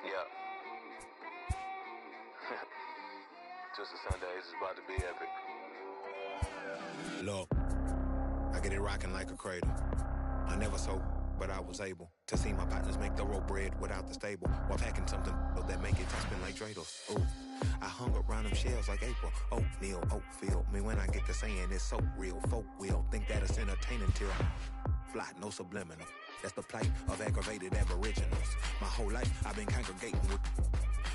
Yeah. Twisted Sundays is about to be epic. Look, I get it rocking like a cradle. I never sold, but I was able to see my partners make the road bread without the stable, while packing something that make it spin like dreidels. Ooh, I hung around them shells like April. Oatmeal, Oatfield. Me when I get to saying it's so real. Folk will think that it's entertaining till fly, no subliminal. That's the plight of aggravated aboriginals. My whole life I've been congregating with.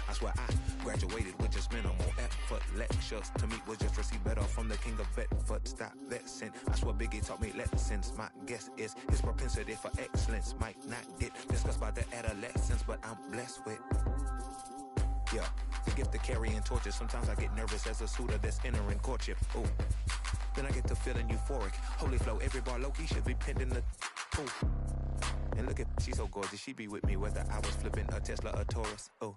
I swear I graduated with just minimal effort. Lectures to me was just receive better from the king of Bedford. Stop vexing. I swear Biggie taught me lessons. My guess is his propensity for excellence might not get discussed by the adolescents, but I'm blessed with. Yeah, the gift of carrying torches. Sometimes I get nervous as a suitor that's entering courtship. Ooh, then I get to feeling euphoric. Holy flow, every bar low-key should be pinned in the. Ooh. And look at, she's so gorgeous. She be with me whether I was flipping a Tesla or Taurus. Ooh.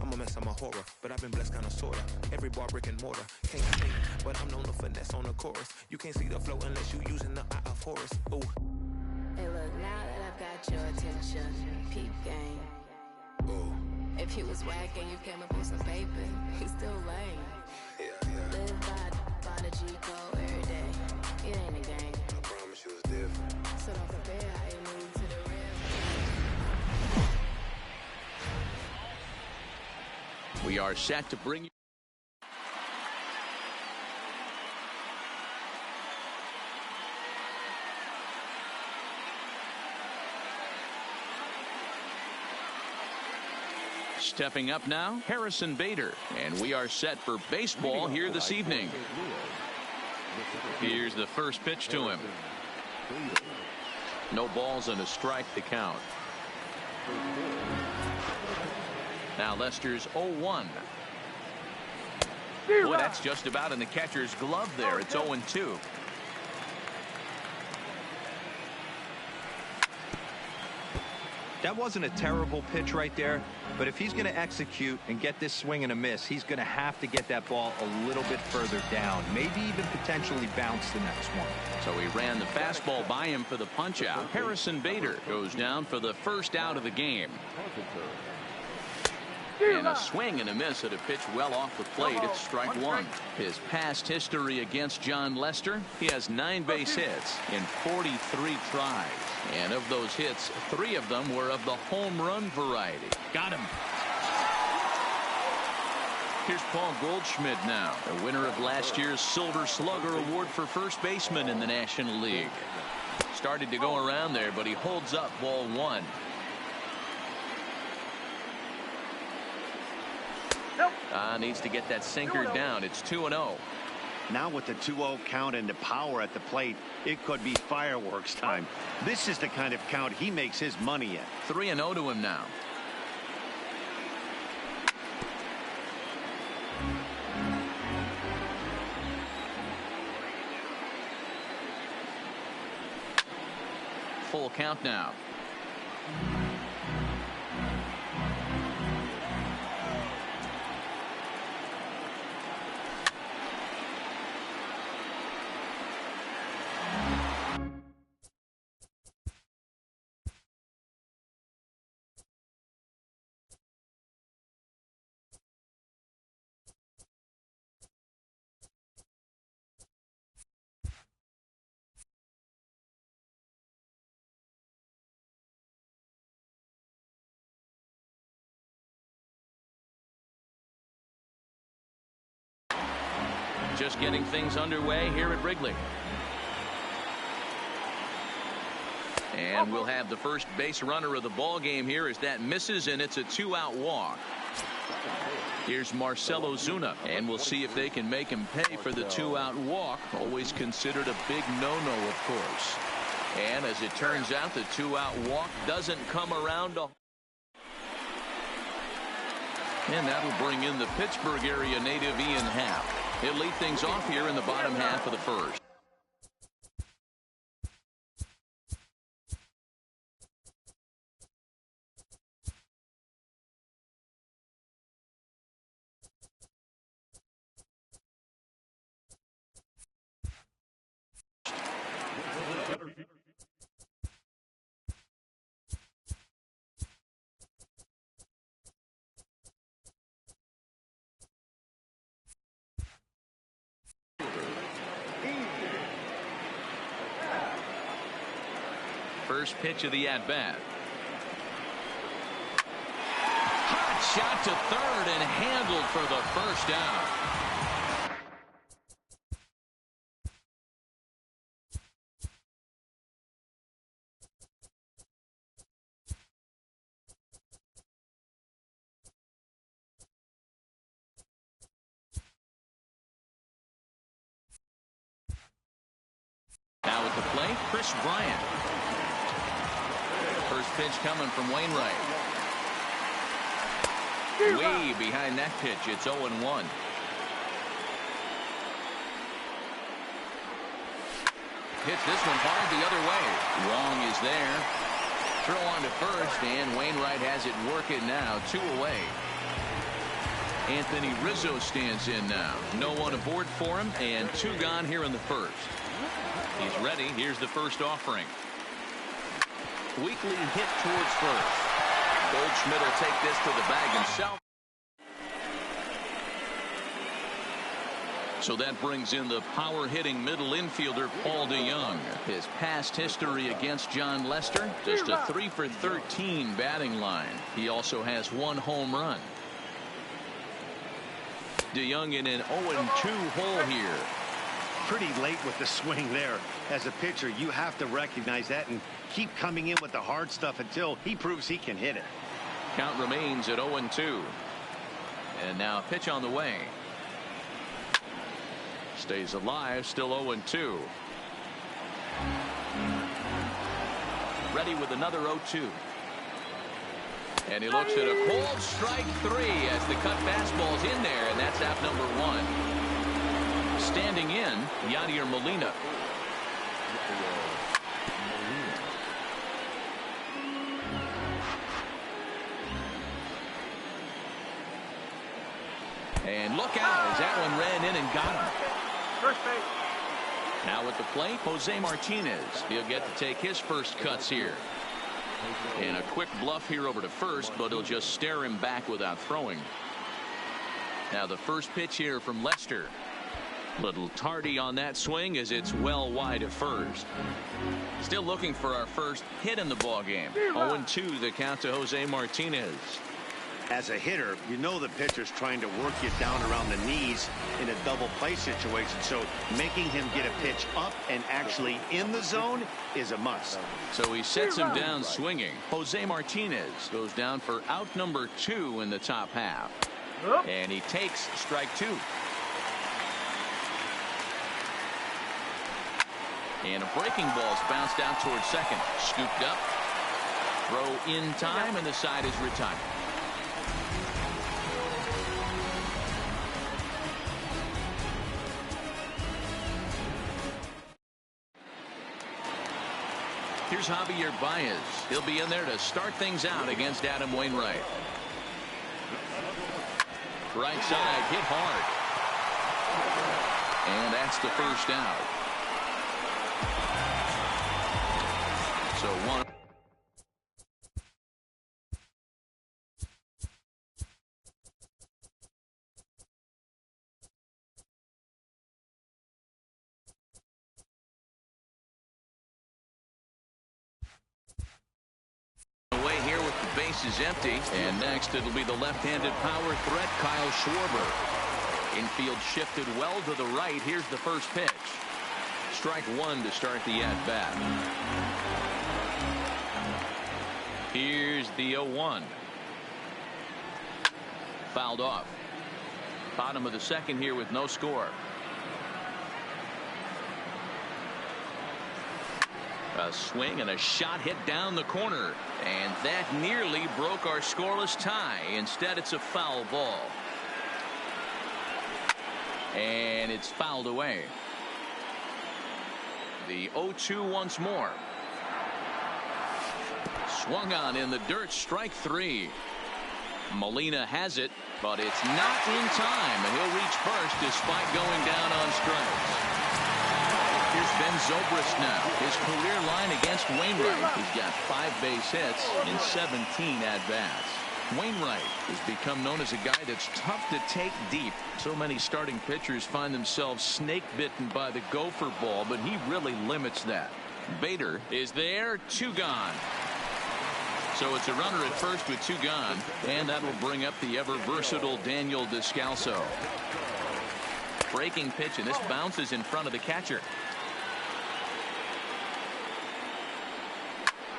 I'm a mess, I'm a horror, but I've been blessed kinda sorta. Every bar brick and mortar, can't sing, but I'm known to finesse on the chorus. You can't see the flow unless you using the eye of Horus. Ooh. Hey look, now that I've got your attention, peep game. Ooh. If he was whack and you came up with some paper, he's still lame. Yeah. Live by the G code every day. It ain't a game. I promise you it's different. So don't compare how you move to the real. We are set to bring you. Stepping up now, Harrison Bader. And we are set for baseball here this evening. Here's the first pitch to him. No balls and a strike to count. Now Lester's 0-1. Boy, that's just about in the catcher's glove there. It's 0-2. That wasn't a terrible pitch right there, but if he's going to execute and get this swing and a miss, he's going to have to get that ball a little bit further down, maybe even potentially bounce the next one. So he ran the fastball by him for the punch out. Harrison Bader goes down for the first out of the game. And a swing and a miss at a pitch well off the plate. It's strike one. His past history against John Lester, he has 9 base hits in 43 tries. And of those hits, 3 of them were of the home run variety. Got him. Here's Paul Goldschmidt now, the winner of last year's Silver Slugger Award for first baseman in the National League. Started to go around there, but he holds up ball 1. Needs to get that sinker down. It's 2-0. Now with the 2-0 count and the power at the plate, it could be fireworks time. This is the kind of count he makes his money at. 3-0 to him now. Full count now. Just getting things underway here at Wrigley. And we'll have the first base runner of the ball game here as that misses, and it's a 2-out walk. Here's Marcell Ozuna, and we'll see if they can make him pay for the 2-out walk. Always considered a big no-no, of course. And as it turns out, the 2-out walk doesn't come around. And that'll bring in the Pittsburgh area native Ian Happ. He'll lead things off here in the bottom half of the first. first pitch of the at-bat. Hot shot to third and handled for the first out. Now at the plate, Chris Bryant. First pitch coming from Wainwright. Way behind that pitch. It's 0-1. Hits this one hard the other way. Wrong is there. Throw on to first, and Wainwright has it working now. 2 away. Anthony Rizzo stands in now. No one aboard for him, and 2 gone here in the first. He's ready. Here's the first offering. Weakly hit towards first. Goldschmidt will take this to the bag himself. So that brings in the power-hitting middle infielder Paul DeJong. His past history against John Lester, just a 3 for 13 batting line. He also has 1 home run. DeJong in an 0-2 hole here. Pretty late with the swing there. As a pitcher, you have to recognize that and keep coming in with the hard stuff until he proves he can hit it. Count remains at 0-2. And now pitch on the way. Stays alive, still 0-2. Ready with another 0-2. And he looks at a cold strike 3 as the cut fastball's in there, and that's out number 1. Standing in, Yadier Molina. And look out as that one ran in and got him. First base. Now at the plate, Jose Martinez. He'll get to take his first cuts here. And a quick bluff here over to first, but he'll just stare him back without throwing. Now the first pitch here from Lester. Little tardy on that swing as it's well wide of first. Still looking for our first hit in the ball game. 0-2 the count to Jose Martinez. As a hitter, you know the pitcher's trying to work you down around the knees in a double play situation, so making him get a pitch up and actually in the zone is a must. So he sets him down swinging. Jose Martinez goes down for out number 2 in the top half. And he takes strike 2. And a breaking ball's bounced out towards second. Scooped up. Throw in time, and the side is retired. Here's Javier Baez. He'll be in there to start things out against Adam Wainwright. Right side, hit hard. And that's the first out. So 1. Away here with the bases empty, and next it'll be the left-handed power threat Kyle Schwarber. Infield shifted well to the right. Here's the first pitch. Strike 1 to start the at-bat. Here's the 0-1. Fouled off. Bottom of the second here with no score. A swing and a shot hit down the corner, and that nearly broke our scoreless tie. Instead, it's a foul ball. And it's fouled away. The 0-2 once more. Swung on in the dirt, strike 3. Molina has it, but it's not in time, and he'll reach first despite going down on strikes. Here's Ben Zobrist now. His career line against Wainwright. He's got 5 base hits in 17 at-bats. Wainwright has become known as a guy that's tough to take deep. So many starting pitchers find themselves snake bitten by the gopher ball, but he really limits that. Bader is there, 2 gone. So it's a runner at first with 2 gone, and that will bring up the ever versatile Daniel Descalso. Breaking pitch, and this bounces in front of the catcher.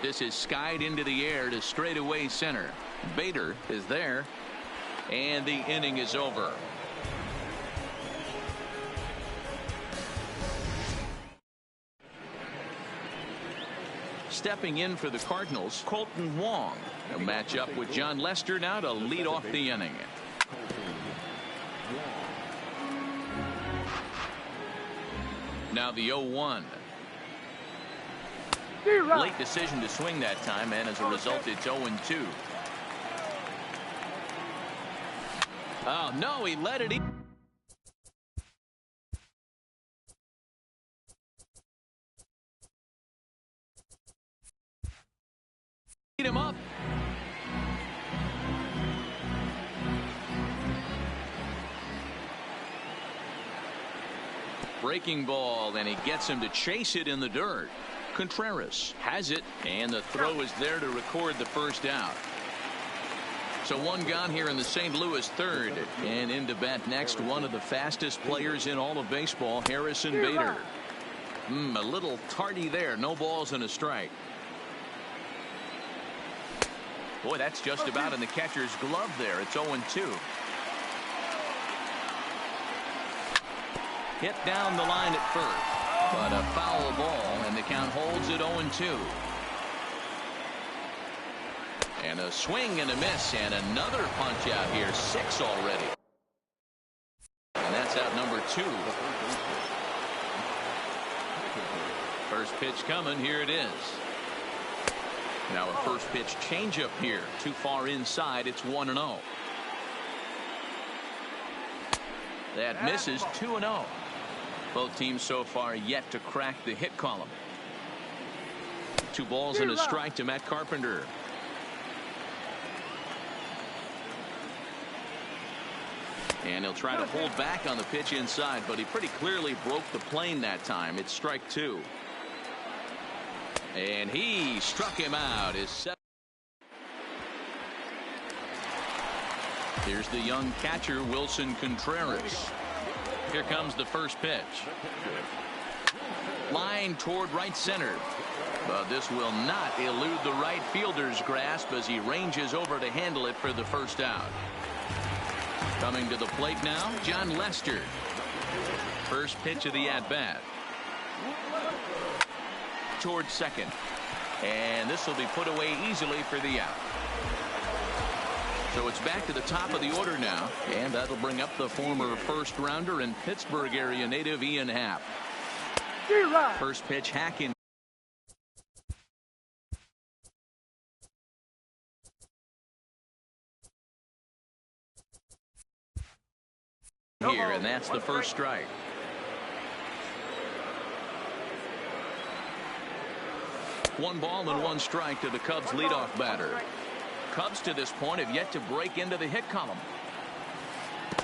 This is skied into the air to straightaway center. Bader is there, and the inning is over. Stepping in for the Cardinals, Colton Wong. He'll match up with John Lester now to lead off the inning. Now the 0-1. Late decision to swing that time, and as a result, it's 0-2. Oh, no, he let it in. Beat him up. Breaking ball, and he gets him to chase it in the dirt. Contreras has it, and the throw is there to record the first out. So 1 gone here in the St. Louis third, and into bat next, one of the fastest players in all of baseball, Harrison Bader. A little tardy there. No balls and a strike. Boy, that's just about in the catcher's glove there. It's 0-2. Hit down the line at first, but a foul ball, and the count holds at 0-2. And a swing and a miss, and another punch out here. 6 already. And that's out number 2. First pitch coming. Here it is. Now a first pitch changeup here. Too far inside. It's 1-0. That misses. 2-0. Both teams so far yet to crack the hit column. 2 balls and a strike to Matt Carpenter. And he'll try to hold back on the pitch inside, but he pretty clearly broke the plane that time. It's strike 2. And he struck him out. His 7th. Here's the young catcher, Wilson Contreras. Here comes the first pitch. Line toward right center. But this will not elude the right fielder's grasp as he ranges over to handle it for the first out. Coming to the plate now, John Lester. First pitch of the at-bat. Towards second. And this will be put away easily for the out. So it's back to the top of the order now, and that'll bring up the former first-rounder and Pittsburgh area native Ian Happ. First pitch hacking. Here, and that's the first strike. One ball and 1 strike to the Cubs leadoff batter. Cubs to this point have yet to break into the hit column.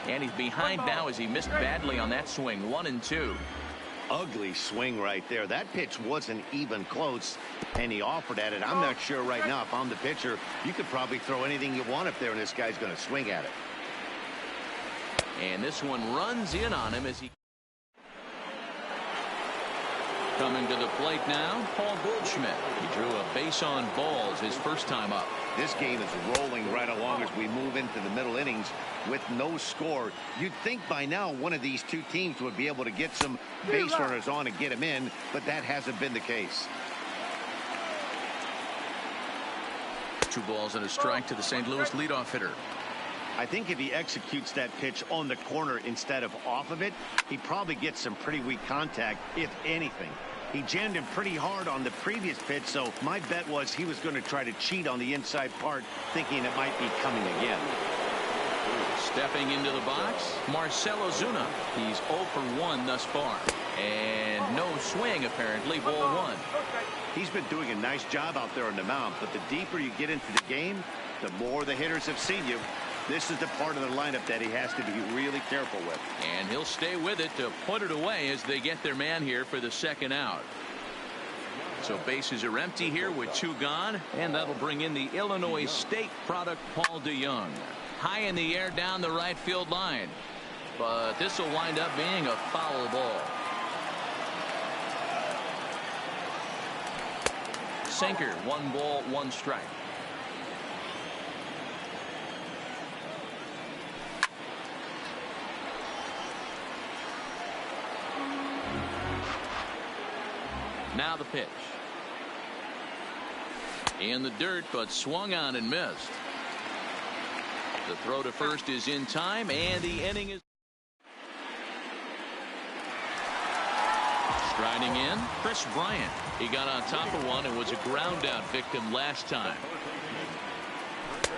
And he's behind now as he missed badly on that swing. 1-2. Ugly swing right there. That pitch wasn't even close, and he offered at it. I'm not sure right now if I'm the pitcher, you could probably throw anything you want up there, and this guy's going to swing at it. And this one runs in on him as he. Coming to the plate now, Paul Goldschmidt. He drew a base on balls his first time up. This game is rolling right along as we move into the middle innings with no score. You'd think by now one of these 2 teams would be able to get some base runners on and get them in, but that hasn't been the case. 2 balls and a strike to the St. Louis leadoff hitter. I think if he executes that pitch on the corner instead of off of it, he probably gets some pretty weak contact, if anything. He jammed him pretty hard on the previous pitch, so my bet was he was going to try to cheat on the inside part, thinking it might be coming again. Stepping into the box, Marcell Ozuna. He's 0 for 1 thus far. And no swing, apparently, ball 1. He's been doing a nice job out there on the mound, but the deeper you get into the game, the more the hitters have seen you. This is the part of the lineup that he has to be really careful with. And he'll stay with it to put it away as they get their man here for the second out. So bases are empty here with 2 gone, and that'll bring in the Illinois State product, Paul DeYoung. High in the air down the right field line. But this will wind up being a foul ball. Sinker, 1 ball, 1 strike. Now the pitch. In the dirt, but swung on and missed. The throw to first is in time, and the inning is. Striding in, Chris Bryant. He got on top of one and was a ground out victim last time.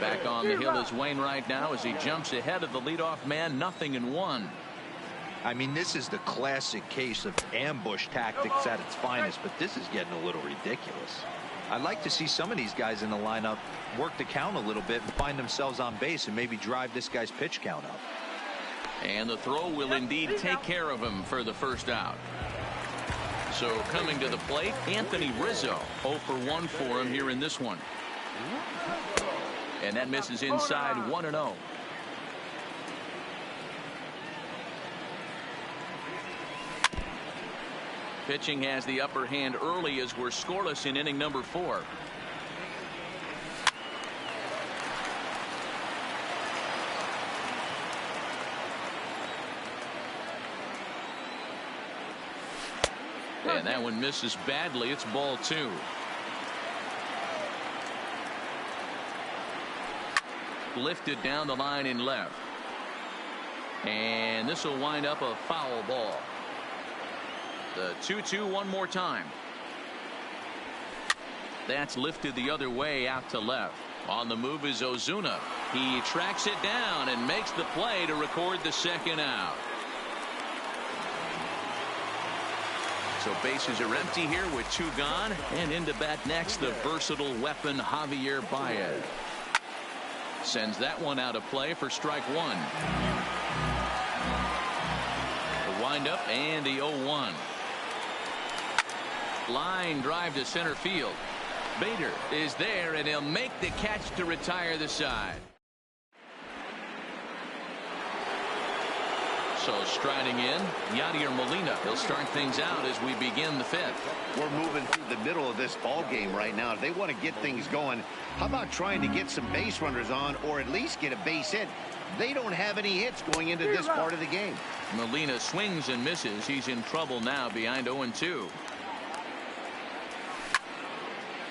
Back on the hill is Wainwright now as he jumps ahead of the leadoff man, 0-1. I mean, this is the classic case of ambush tactics at its finest, but this is getting a little ridiculous. I'd like to see some of these guys in the lineup work the count a little bit and find themselves on base and maybe drive this guy's pitch count up. And the throw will indeed take care of him for the first out. So coming to the plate, Anthony Rizzo. 0 for 1 for him here in this one. And that misses inside, 1-0. Pitching has the upper hand early as we're scoreless in inning number 4. And that one misses badly. It's ball 2. Lifted down the line in left. And this will wind up a foul ball. The 2-2 one more time. That's lifted the other way out to left. On the move is Ozuna. He tracks it down and makes the play to record the second out. So bases are empty here with 2 gone, and into bat next the versatile weapon Javier Baez. Sends that one out of play for strike 1. The windup and the 0-1. Line drive to center field. Bader is there, and he'll make the catch to retire the side. So striding in, Yadier Molina. He'll start things out as we begin the 5th. We're moving through the middle of this ball game right now. If they want to get things going, how about trying to get some base runners on, or at least get a base hit? They don't have any hits going into this part of the game. Molina swings and misses. He's in trouble now behind 0-2.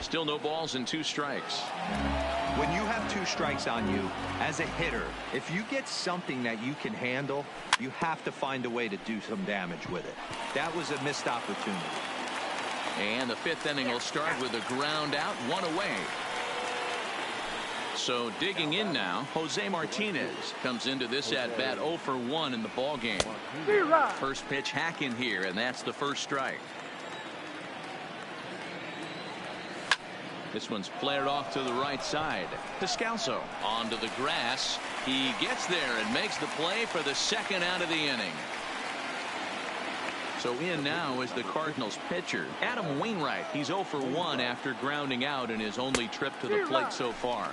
Still no balls and 2 strikes. When you have 2 strikes on you as a hitter, if you get something that you can handle, you have to find a way to do some damage with it. That was a missed opportunity. And the 5th inning will start with a ground out, 1 away. So digging in now, Jose Martinez comes into this at bat 0 for 1 in the ball game. First pitch hack in here, and that's the first strike. This one's flared off to the right side. Descalso onto the grass. He gets there and makes the play for the second out of the inning. So in now is the Cardinals pitcher, Adam Wainwright. He's 0 for 1 after grounding out in his only trip to the plate so far.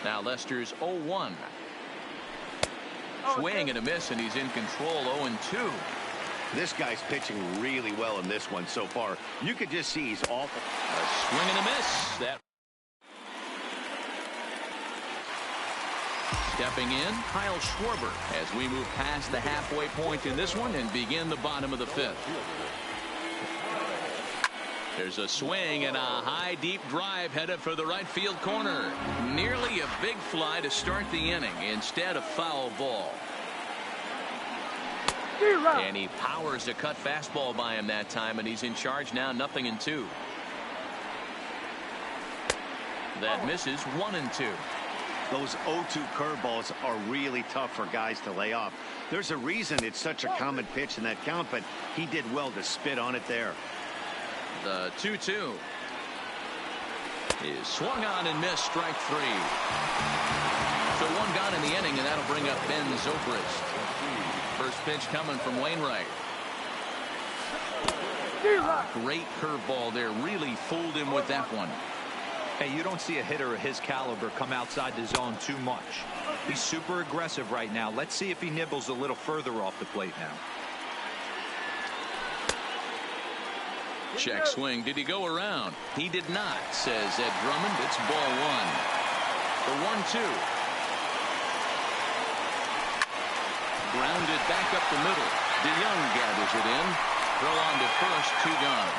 Now Lester's 0-1. Swing and a miss, and he's in control. 0-2. This guy's pitching really well in this one so far. You could just see he's awful. A swing and a miss. That stepping in, Kyle Schwarber, as we move past the halfway point in this one and begin the bottom of the 5th. There's a swing and a high deep drive headed for the right field corner. Nearly a big fly to start the inning. Instead, a foul ball. And he powers a cut fastball by him that time, and he's in charge now, 0-2. That misses, 1-2. Those 0-2 curveballs are really tough for guys to lay off. There's a reason it's such a common pitch in that count, but he did well to spit on it there. The 2-2. is swung on and missed. Strike 3. So 1 gone in the inning, and that'll bring up Ben Zobrist. First pitch coming from Wainwright. Great curveball there. Really fooled him with that one. Hey, you don't see a hitter of his caliber come outside the zone too much. He's super aggressive right now. Let's see if he nibbles a little further off the plate now. Check swing. Did he go around? He did not, says Ed Drummond. It's ball 1. The 1-2. Grounded back up the middle. DeYoung gathers it in. Throw on to first. 2 gone.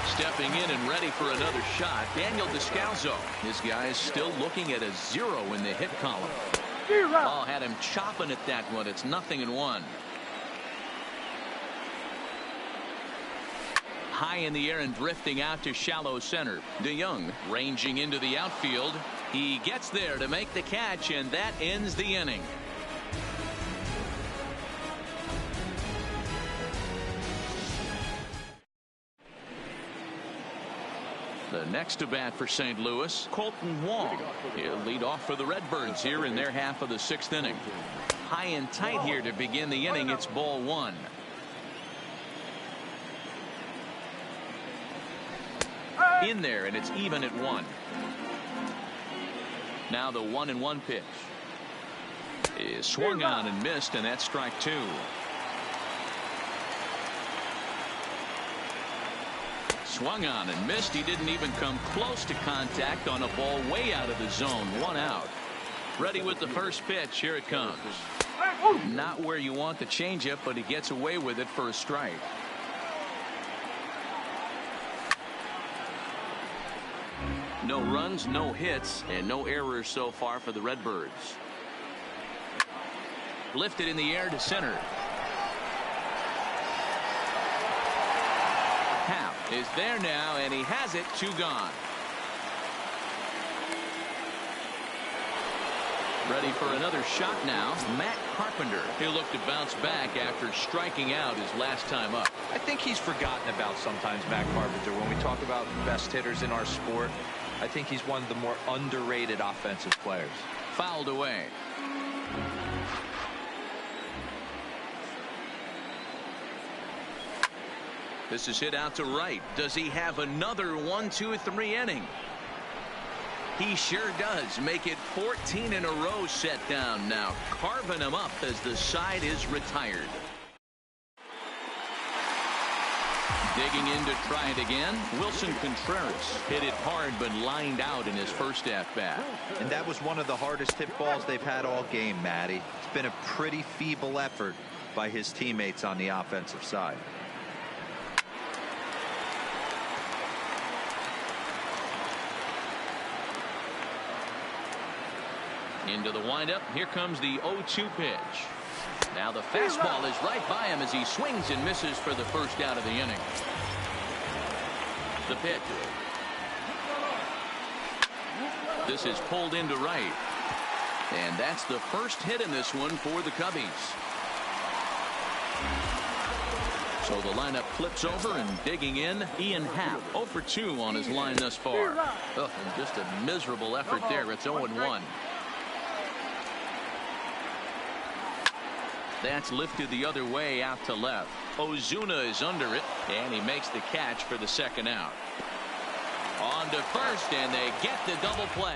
Stepping in and ready for another shot, Daniel Descalzo. This guy is still looking at a 0 in the hit column. Ball had him chopping at that one. It's 0-1. High in the air and drifting out to shallow center. DeYoung ranging into the outfield. He gets there to make the catch, and that ends the inning. The next to bat for St. Louis, Colton Wong. He'll lead off for the Redbirds here in their half of the 6th inning. High and tight here to begin the inning. It's ball 1. In there, and it's even at 1. Now the 1-1 pitch is swung on and missed, and that's strike 2. Swung on and missed. He didn't even come close to contact on a ball way out of the zone. 1 out. Ready with the first pitch. Here it comes. Not where you want the changeup, but he gets away with it for a strike. No runs, no hits, and no errors so far for the Redbirds. Lifted in the air to center. Half is there now, and he has it. 2 gone. Ready for another shot now. Matt Carpenter. He'll look to bounce back after striking out his last time up. I think he's forgotten about sometimes, Matt Carpenter. When we talk about best hitters in our sport, I think he's one of the more underrated offensive players. Fouled away. This is hit out to right. Does he have another 1, 2, 3 inning? He sure does. Make it 14 in a row set down now. Carving him up as the side is retired. Digging in to try it again. Wilson Contreras hit it hard but lined out in his first at-bat. And that was one of the hardest hit balls they've had all game, Matty. It's been a pretty feeble effort by his teammates on the offensive side. Into the windup. Here comes the 0-2 pitch. Now the fastball is right by him as he swings and misses for the first out of the inning. The pitch. This is pulled into right. And that's the first hit in this one for the Cubbies. So the lineup flips over, and digging in, Ian Happ. 0 for 2 on his line thus far. And just a miserable effort there. It's 0-1. That's lifted the other way out to left. Ozuna is under it, and he makes the catch for the second out. On to first, and they get the double play.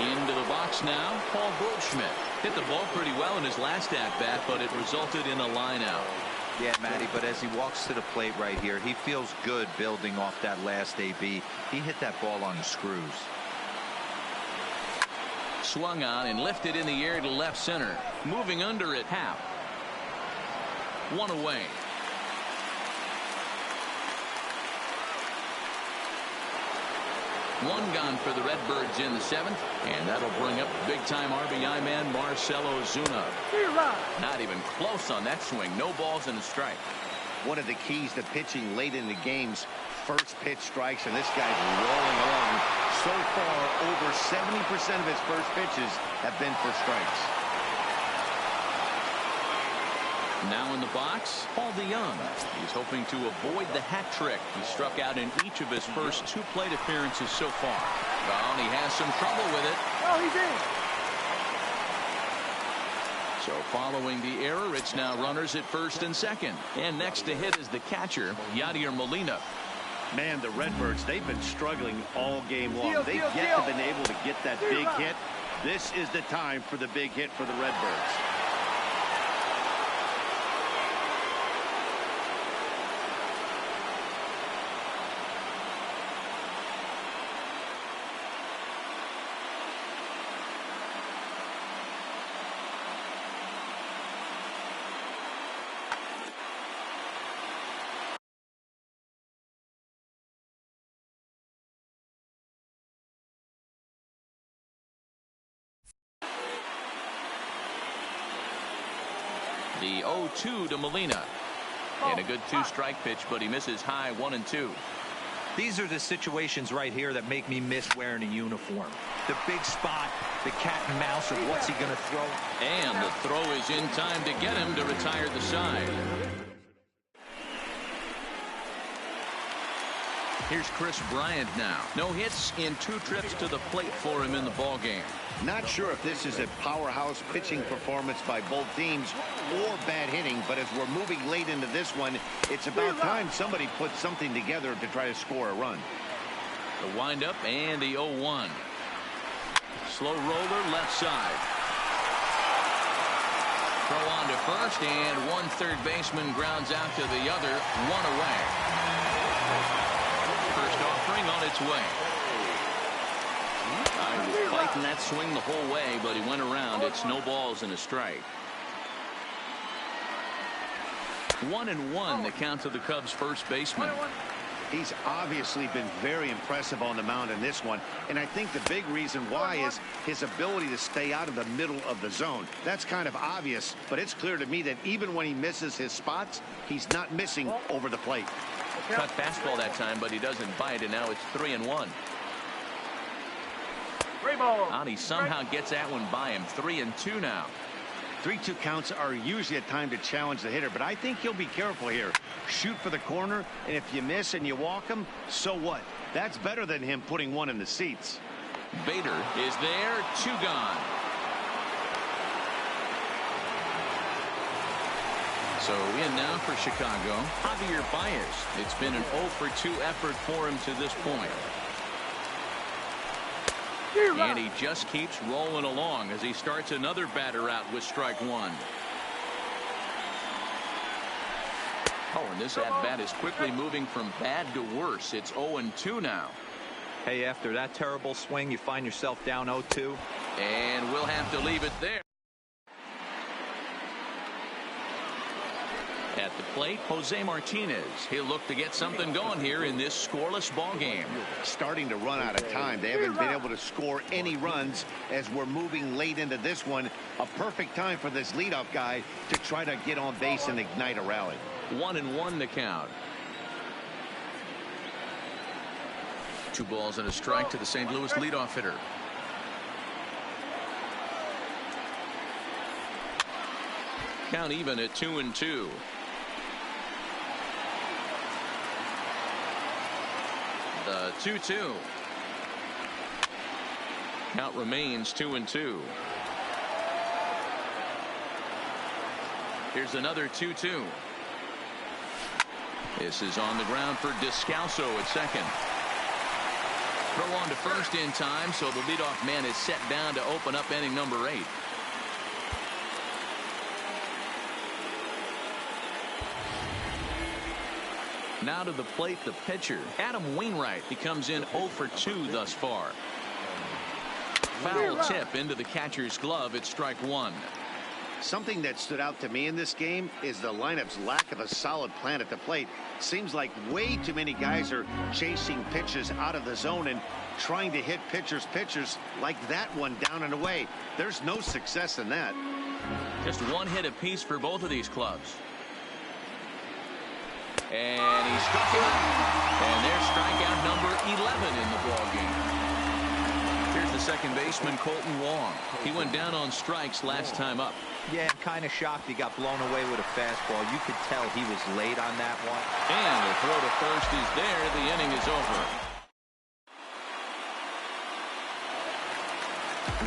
Into the box now, Paul Goldschmidt. Hit the ball pretty well in his last at-bat, but it resulted in a line out. Yeah, Matty, but as he walks to the plate right here, he feels good building off that last AB. He hit that ball on the screws. Swung on and lifted in the air to left center. Moving under it, Happ. 1 away. One gone for the Redbirds in the 7th, and that'll bring up big-time RBI man Marcell Ozuna. Not even close on that swing. No balls and a strike. One of the keys to pitching late in the games, first pitch strikes, and this guy's rolling along. So far, over 70% of his first pitches have been for strikes. Now in the box, Paul DeYoung. He's hoping to avoid the hat trick. He struck out in each of his first 2 plate appearances so far. Well, and he has some trouble with it. Oh, he did. So following the error, it's now runners at first and second. And next to hit is the catcher, Yadier Molina. Man, the Redbirds, they've been struggling all game long. They've yet to been able to get that big hit. This is the time for the big hit for the Redbirds. The 0-2 to Molina. And a good 2-strike pitch, but he misses high 1-2. These are the situations right here that make me miss wearing a uniform. The big spot, the cat and mouse of what's he going to throw. And the throw is in time to get him to retire the side. Here's Chris Bryant now. No hits in 2 trips to the plate for him in the ballgame. Not sure if this is a powerhouse pitching performance by both teams or bad hitting, but as we're moving late into this one, it's about time somebody puts something together to try to score a run. The windup and the 0-1. Slow roller left side. Throw on to first, and one third baseman grounds out to the other, 1 away. First offering on its way. He was fighting that swing the whole way, but he went around. It's no balls and a strike. 1-1 the count to the Cubs first baseman. He's obviously been very impressive on the mound in this one, and I think the big reason why is his ability to stay out of the middle of the zone. That's kind of obvious, but it's clear to me that even when he misses his spots, he's not missing over the plate. Cut fastball that time, but he doesn't bite, and now it's 3-1. He somehow gets that one by him. 3-2 now. 3-2 counts are usually a time to challenge the hitter, but I think he'll be careful here. Shoot for the corner, and if you miss and you walk him, so what? That's better than him putting one in the seats. Bader is there. 2 gone. So in now for Chicago, Javier Baez. It's been an 0-for-2 effort for him to this point. And he just keeps rolling along as he starts another batter out with strike 1. Oh, and this at-bat is quickly moving from bad to worse. It's 0-2 now. Hey, after that terrible swing, you find yourself down 0-2. And we'll have to leave it there. At the plate, Jose Martinez. He'll look to get something going here in this scoreless ball game. Starting to run out of time. They haven't been able to score any runs as we're moving late into this one. A perfect time for this leadoff guy to try to get on base and ignite a rally. 1-1 the count. 2 balls and a strike to the St. Louis leadoff hitter. Count even at 2-2. The 2-2. Count remains 2-2. Here's another 2-2. This is on the ground for Descalso at second. Throw on to first in time, so the leadoff man is set down to open up inning number 8. Now to the plate, the pitcher, Adam Wainwright. He comes in 0-for-2 thus far. Foul tip into the catcher's glove at strike 1. Something that stood out to me in this game is the lineup's lack of a solid plan at the plate. Seems like way too many guys are chasing pitches out of the zone and trying to hit pitchers like that one down and away. There's no success in that. Just 1 hit apiece for both of these clubs. And he struck him out. And there's strikeout number 11 in the ballgame. Here's the second baseman Colton Wong. He went down on strikes last time up. Yeah, I'm kind of shocked he got blown away with a fastball. You could tell he was late on that one. And the throw to first is there. The inning is over.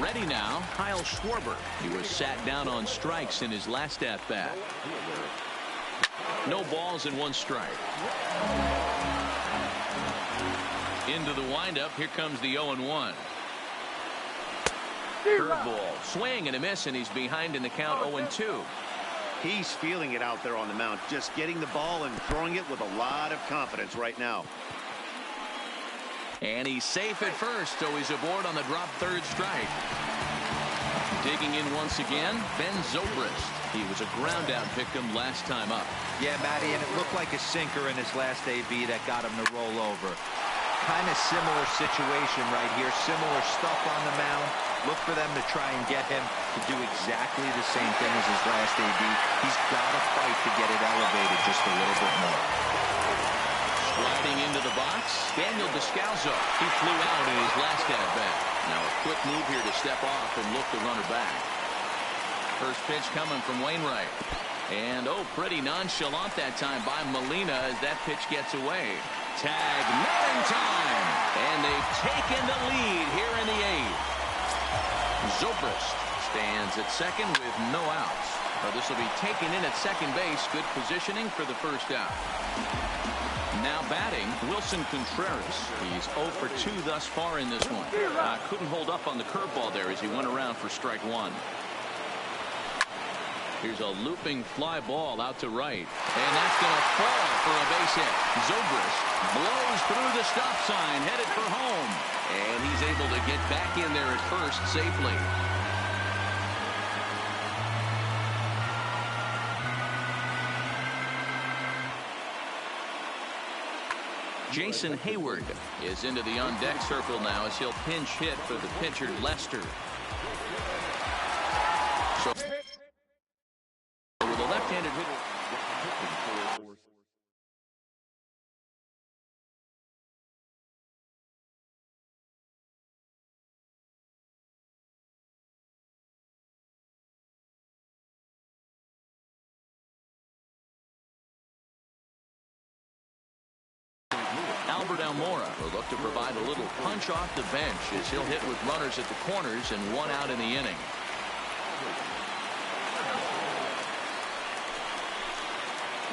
Ready now, Kyle Schwarber. He was sat down on strikes in his last at-bat. No balls and 1 strike. Into the windup. Here comes the 0-1. Curveball, swing and a miss, and he's behind in the count 0-2. He's feeling it out there on the mound, just getting the ball and throwing it with a lot of confidence right now. And he's safe at first, so he's aboard on the drop third strike. Digging in once again, Ben Zobrist. He was a ground-out victim last time up. Yeah, Matty, and it looked like a sinker in his last AB that got him to roll over. Kind of similar situation right here. Similar stuff on the mound. Look for them to try and get him to do exactly the same thing as his last AB. He's got to fight to get it elevated just a little bit more. Sliding into the box, Daniel Descalzo. He flew out in his last at-bat. Now a quick move here to step off and look the runner back. First pitch coming from Wainwright. And, oh, pretty nonchalant that time by Molina as that pitch gets away. Tag, not in time. And they've taken the lead here in the 8th. Zobrist stands at second with no outs. This will be taken in at second base. Good positioning for the first out. Now batting, Wilson Contreras. He's 0 for 2 thus far in this one. Couldn't hold up on the curveball there as he went around for strike 1. Here's a looping fly ball out to right. And that's going to fall for a base hit. Zobrist blows through the stop sign, headed for home. And he's able to get back in there at first safely. Jason Hayward is into the on-deck circle now as he'll pinch hit for the pitcher, Lester. So with a left-handed hitter. Albert Almora will look to provide a little punch off the bench as he'll hit with runners at the corners and 1 out in the inning.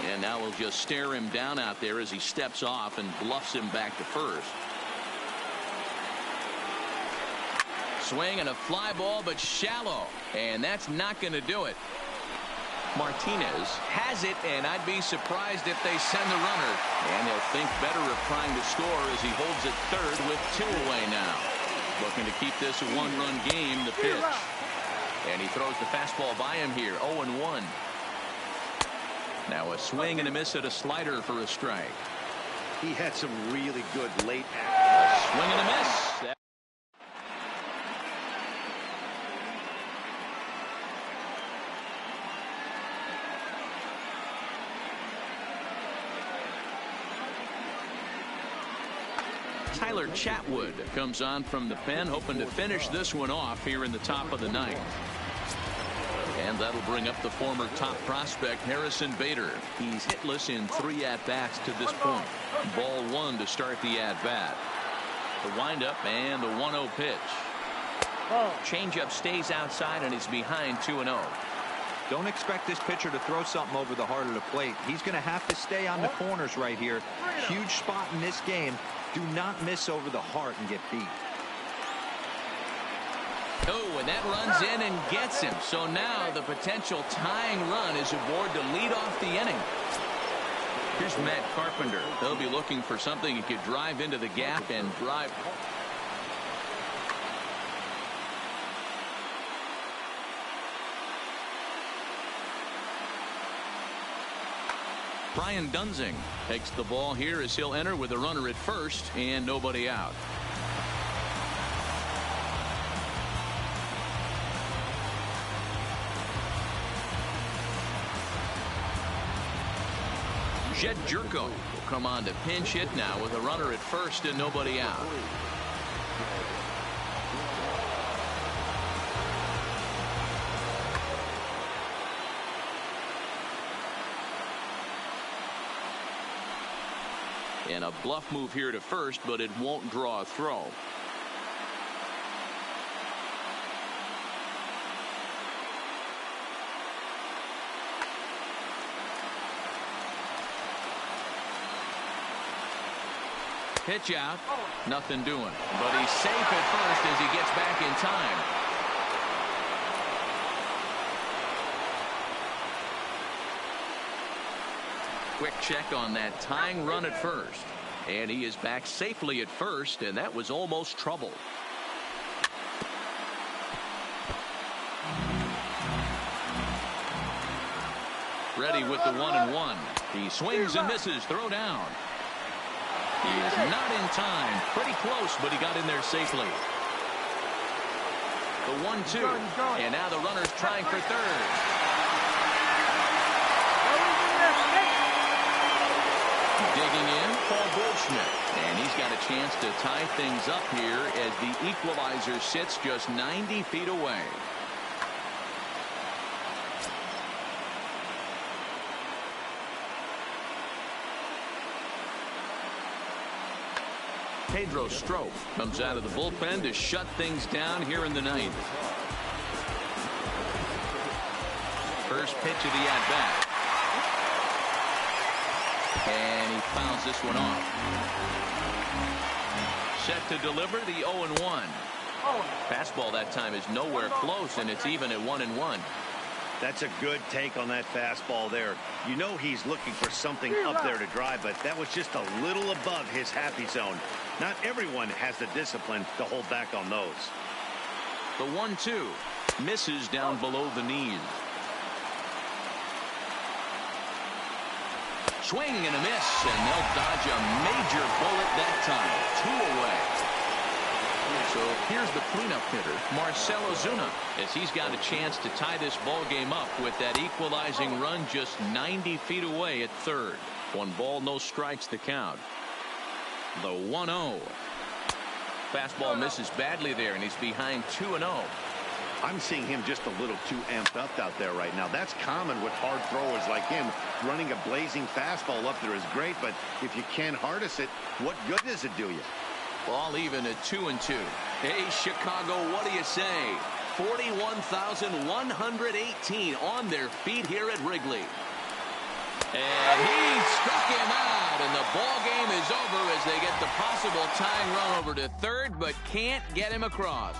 And now we'll just stare him down out there as he steps off and bluffs him back to first. Swing and a fly ball, but shallow. And that's not going to do it. Martinez has it, and I'd be surprised if they send the runner. And they'll think better of trying to score as he holds it third with 2 away now. Looking to keep this a 1-run game, the pitch. And he throws the fastball by him here, 0-1. Now a swing and a miss at a slider for a strike. He had some really good late. Swing and a miss. Tyler Chatwood comes on from the pen, hoping to finish this one off here in the top of the 9th. And that'll bring up the former top prospect, Harrison Bader. He's hitless in 3 at-bats to this point. Ball 1 to start the at-bat. The windup and the 1-0 pitch. Changeup stays outside and he's behind 2-0. Don't expect this pitcher to throw something over the heart of the plate. He's going to have to stay on the corners right here. Huge spot in this game. Do not miss over the heart and get beat. Oh, and that runs in and gets him. So now the potential tying run is aboard to lead off the inning. Here's Matt Carpenter. They'll be looking for something he could drive into the gap and drive. Brian Dunzing takes the ball here as he'll enter with a runner at first and nobody out. Jed Jerko will come on to pinch hit now with a runner at first and nobody out. And a bluff move here to first, but it won't draw a throw. Pitch out. Nothing doing. But he's safe at first as he gets back in time. Quick check on that tying run at first. And he is back safely at first, and that was almost trouble. Ready with the 1-1. He swings and misses. Throw down. He is not in time. Pretty close, but he got in there safely. The 1-2. And now the runner's trying for third. Digging in, Paul Goldschmidt. And he's got a chance to tie things up here as the equalizer sits just 90 feet away. Pedro Strop comes out of the bullpen to shut things down here in the ninth. First pitch of the at-bat. And he fouls this one off. Set to deliver the 0-1. Fastball that time is nowhere close, and it's even at 1-1. That's a good take on that fastball there. You know he's looking for something up there to drive, but that was just a little above his happy zone. Not everyone has the discipline to hold back on those. The 1-2 misses down below the knees. Swing and a miss, and they'll dodge a major bullet that time. 2 away. So here's the cleanup hitter, Marcell Ozuna, as he's got a chance to tie this ball game up with that equalizing run just 90 feet away at third. 1 ball, no strikes the count. The 1-0. Fastball misses badly there, and he's behind 2-0. I'm seeing him just a little too amped up out there right now. That's common with hard throwers like him. Running a blazing fastball up there is great, but if you can't harness it, what good does it do you? Ball even at 2-2. Hey, Chicago, what do you say? 41,118 on their feet here at Wrigley. And he struck him out, and the ball game is over as they get the possible tying run over to third, but can't get him across.